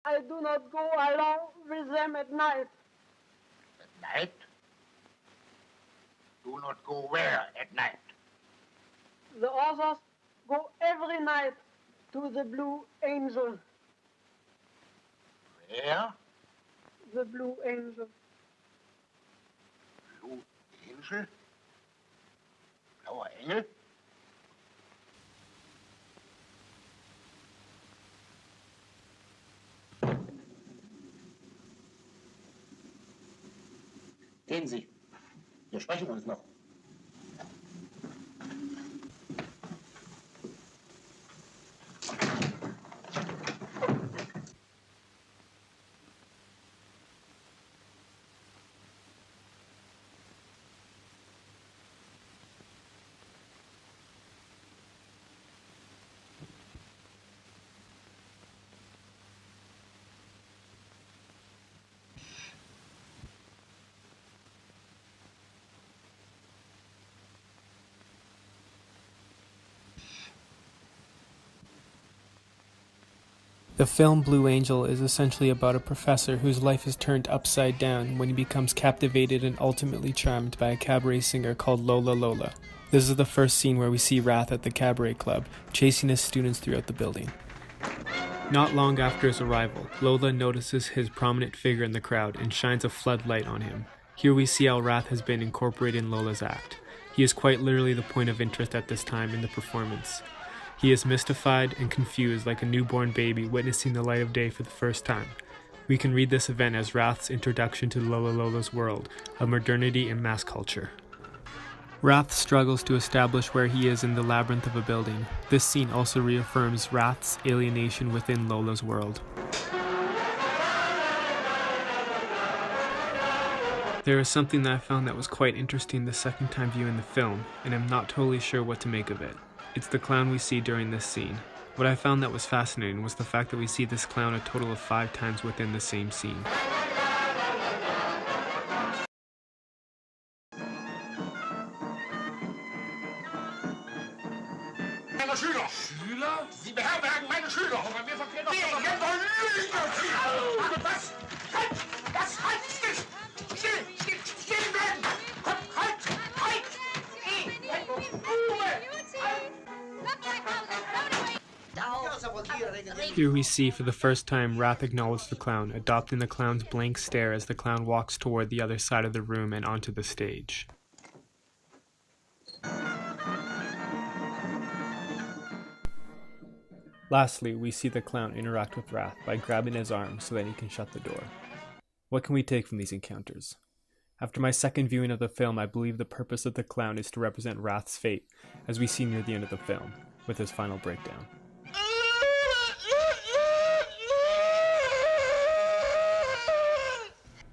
I do not go along with them at night. At night? Do not go where at night? The others go every night to the Blue Angel. Where? The Blue Angel. Blue Angel? Blauer Engel? Gehen Sie. Wir sprechen uns noch. The film Blue Angel is essentially about a professor whose life is turned upside down when he becomes captivated and ultimately charmed by a cabaret singer called Lola Lola. This is the first scene where we see Rath at the cabaret club, chasing his students throughout the building. Not long after his arrival, Lola notices his prominent figure in the crowd and shines a floodlight on him. Here we see how Rath has been incorporated in Lola's act. He is quite literally the point of interest at this time in the performance. He is mystified and confused like a newborn baby witnessing the light of day for the first time. We can read this event as Rath's introduction to Lola Lola's world of modernity and mass culture. Rath struggles to establish where he is in the labyrinth of a building. This scene also reaffirms Rath's alienation within Lola's world. There is something that I found that was quite interesting the second time viewing the film, and I'm not totally sure what to make of it. It's the clown we see during this scene. What I found that was fascinating was the fact that we see this clown a total of 5 times within the same scene. Meine Schüler! Schüler? Sie beherbergen meine Schüler! Aber mir verkehrt doch... Aber was? Halt! Das halt! Still! Still! Still werden! Halt! Halt! Here we see for the first time Rath acknowledge the clown, adopting the clown's blank stare as the clown walks toward the other side of the room and onto the stage. Lastly, we see the clown interact with Rath by grabbing his arm so that he can shut the door. What can we take from these encounters? After my second viewing of the film, I believe the purpose of the clown is to represent Rath's fate, as we see near the end of the film, with his final breakdown.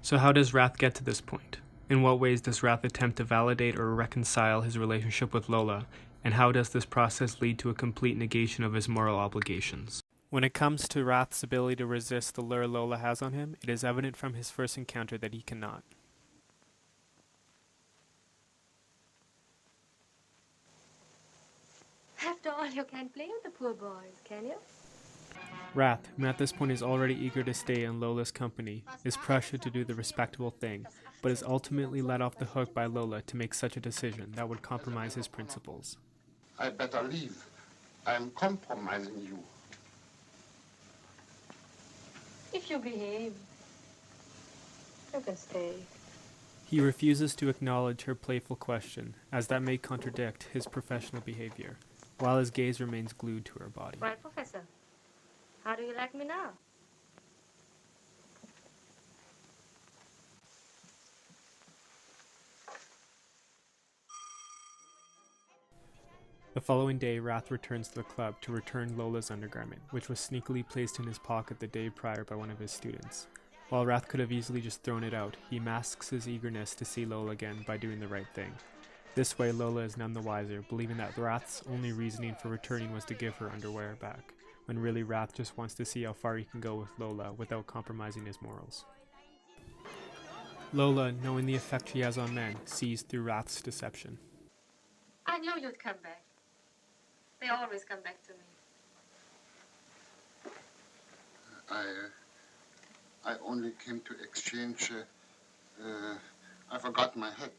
So how does Rath get to this point? In what ways does Rath attempt to validate or reconcile his relationship with Lola, and how does this process lead to a complete negation of his moral obligations? When it comes to Rath's ability to resist the lure Lola has on him, it is evident from his first encounter that he cannot. After all, you can't blame the poor boys, can you? Rath, who at this point is already eager to stay in Lola's company, is pressured to do the respectable thing, but is ultimately let off the hook by Lola to make such a decision that would compromise his principles. I'd better leave. I'm compromising you. If you behave, you can stay. He refuses to acknowledge her playful question, as that may contradict his professional behavior, while his gaze remains glued to her body. Right, Professor? How do you like me now? The following day, Rath returns to the club to return Lola's undergarment, which was sneakily placed in his pocket the day prior by one of his students. While Rath could have easily just thrown it out, he masks his eagerness to see Lola again by doing the right thing. This way, Lola is none the wiser, believing that Rath's only reasoning for returning was to give her underwear back, when really Rath just wants to see how far he can go with Lola without compromising his morals. Lola, knowing the effect she has on men, sees through Rath's deception. I knew you'd come back. They always come back to me. I only came to exchange. I forgot my hat.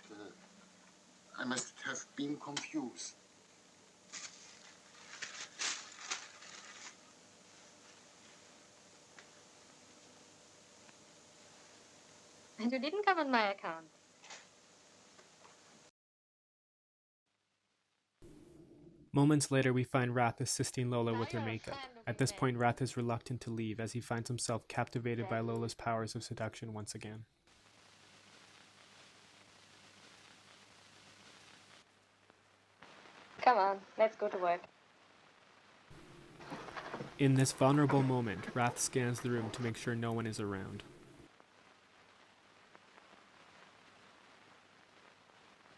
I must have been confused. And you didn't come on my account. Moments later, we find Rath assisting Lola with her makeup. At this point, Rath is reluctant to leave as he finds himself captivated by Lola's powers of seduction once again. Come on, let's go to work. In this vulnerable moment, Rath scans the room to make sure no one is around.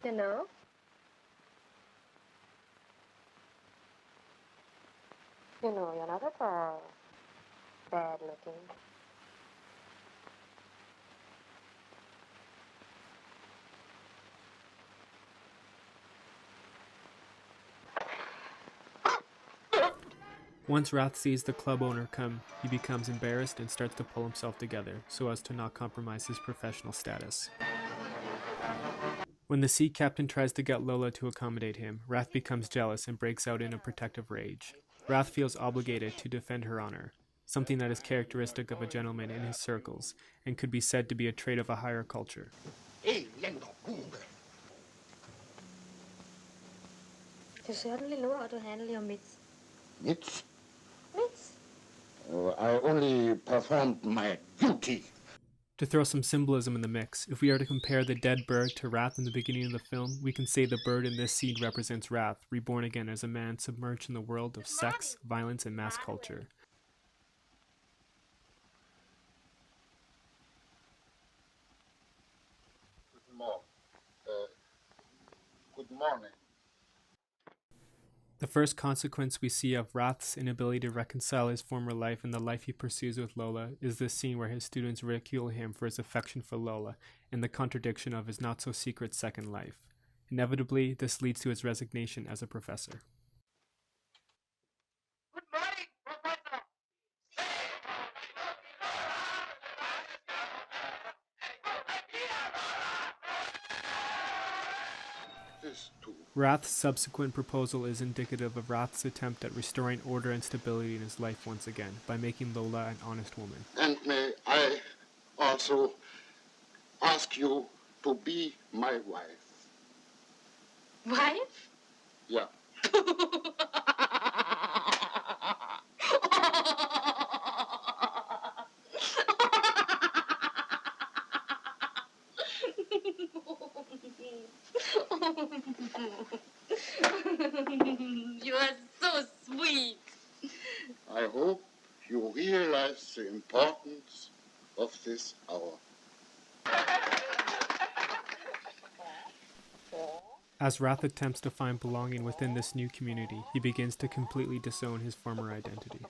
You know? You know, you're not at all bad looking. Once Rath sees the club owner come, he becomes embarrassed and starts to pull himself together so as to not compromise his professional status. When the sea captain tries to get Lola to accommodate him, Rath becomes jealous and breaks out in a protective rage. Rath feels obligated to defend her honor, something that is characteristic of a gentleman in his circles and could be said to be a trait of a higher culture. Elender Bube. You certainly know how to handle your mitts. Mitts? Mitts? I only performed my duty. To throw some symbolism in the mix, if we are to compare the dead bird to Rath in the beginning of the film, we can say the bird in this scene represents Rath, reborn again as a man submerged in the world of sex, violence, and mass culture. Good morning. The first consequence we see of Rath's inability to reconcile his former life and the life he pursues with Lola is this scene where his students ridicule him for his affection for Lola and the contradiction of his not-so-secret second life. Inevitably, this leads to his resignation as a professor. Good morning, Professor. This too. Rath's subsequent proposal is indicative of Rath's attempt at restoring order and stability in his life once again, by making Lola an honest woman. And may I also ask you to be my wife? Wife? Yeah. You are so sweet. I hope you realize the importance of this hour. As Rath attempts to find belonging within this new community, he begins to completely disown his former identity.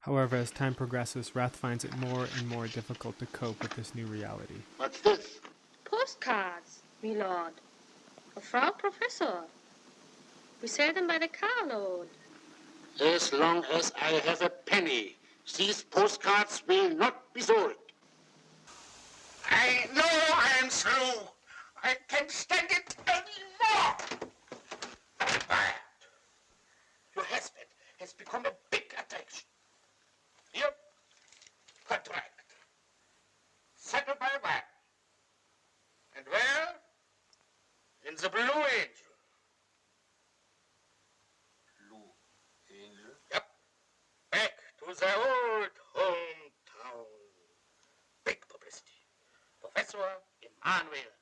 However, as time progresses, Rath finds it more and more difficult to cope with this new reality. What's this? Postcards, my lord. A Frau Professor. We sell them by the carload. As long as I have a penny, these postcards will not be sold. I know I am through. I can't stand it anymore. Bad. Your husband has become a big attraction. Here, contract. Settled by man. And where? In the Blue Angel. Blue Angel? Yep. Back to the old hometown. Big publicity. Professor Emanuel